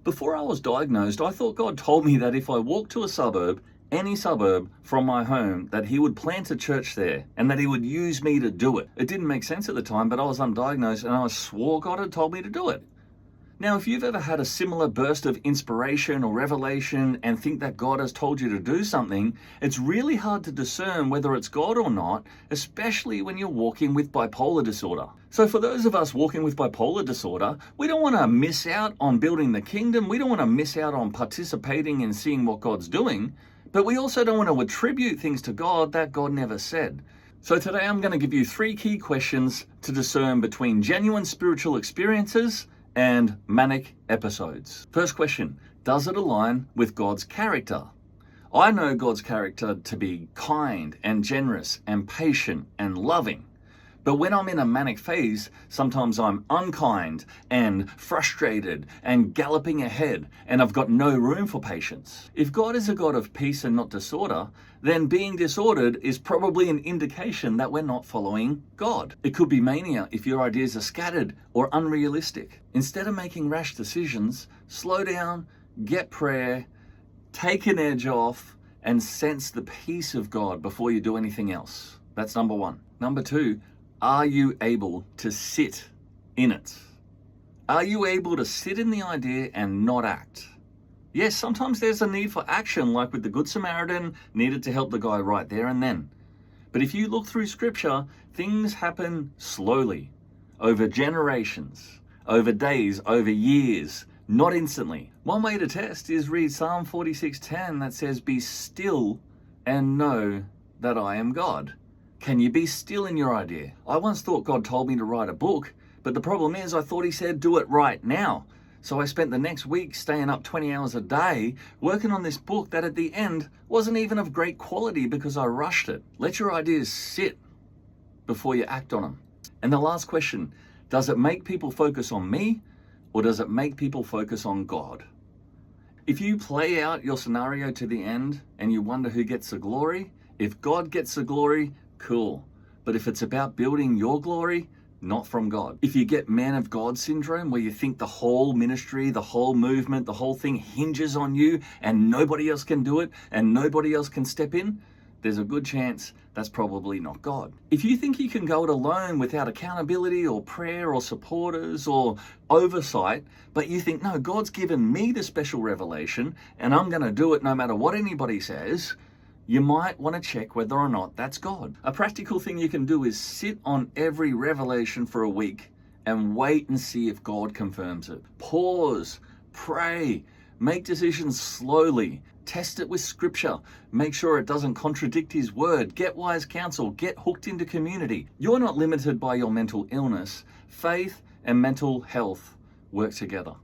Before I was diagnosed, I thought God told me that if I walked to a suburb, any suburb from my home, that he would plant a church there and that he would use me to do it. It didn't make sense at the time, but I was undiagnosed and I swore God had told me to do it. Now, if you've ever had a similar burst of inspiration or revelation and think that God has told you to do something, it's really hard to discern whether it's God or not, especially when you're walking with bipolar disorder. So for those of us walking with bipolar disorder, we don't want to miss out on building the kingdom. We don't want to miss out on participating and seeing what God's doing, but we also don't want to attribute things to God that God never said. So today I'm going to give you 3 key questions to discern between genuine spiritual experiences and manic episodes. First question, does it align with God's character? I know God's character to be kind and generous and patient and loving. But when I'm in a manic phase, sometimes I'm unkind and frustrated and galloping ahead, and I've got no room for patience. If God is a God of peace and not disorder, then being disordered is probably an indication that we're not following God. It could be mania if your ideas are scattered or unrealistic. Instead of making rash decisions, slow down, get prayer, take an edge off, and sense the peace of God before you do anything else. That's number 1. Number 2, are you able to sit in it? Are you able to sit in the idea and not act? Yes, sometimes there's a need for action, like with the Good Samaritan needed to help the guy right there and then. But if you look through scripture, things happen slowly, over generations, over days, over years, not instantly. One way to test is read Psalm 46:10 that says, "Be still and know that I am God." Can you be still in your idea? I once thought God told me to write a book, but the problem is I thought he said do it right now. So I spent the next week staying up 20 hours a day working on this book that at the end wasn't even of great quality because I rushed it. Let your ideas sit before you act on them. And the last question, does it make people focus on me or does it make people focus on God? If you play out your scenario to the end and you wonder who gets the glory, if God gets the glory, cool. But if it's about building your glory, not from God. If you get man of God syndrome, where you think the whole ministry, the whole movement, the whole thing hinges on you and nobody else can do it and nobody else can step in, there's a good chance that's probably not God. If you think you can go it alone without accountability or prayer or supporters or oversight, but you think, no, God's given me the special revelation and I'm going to do it no matter what anybody says, you might want to check whether or not that's God. A practical thing you can do is sit on every revelation for a week and wait and see if God confirms it. Pause, pray, make decisions slowly, test it with scripture, make sure it doesn't contradict his word, get wise counsel, get hooked into community. You're not limited by your mental illness. Faith and mental health work together.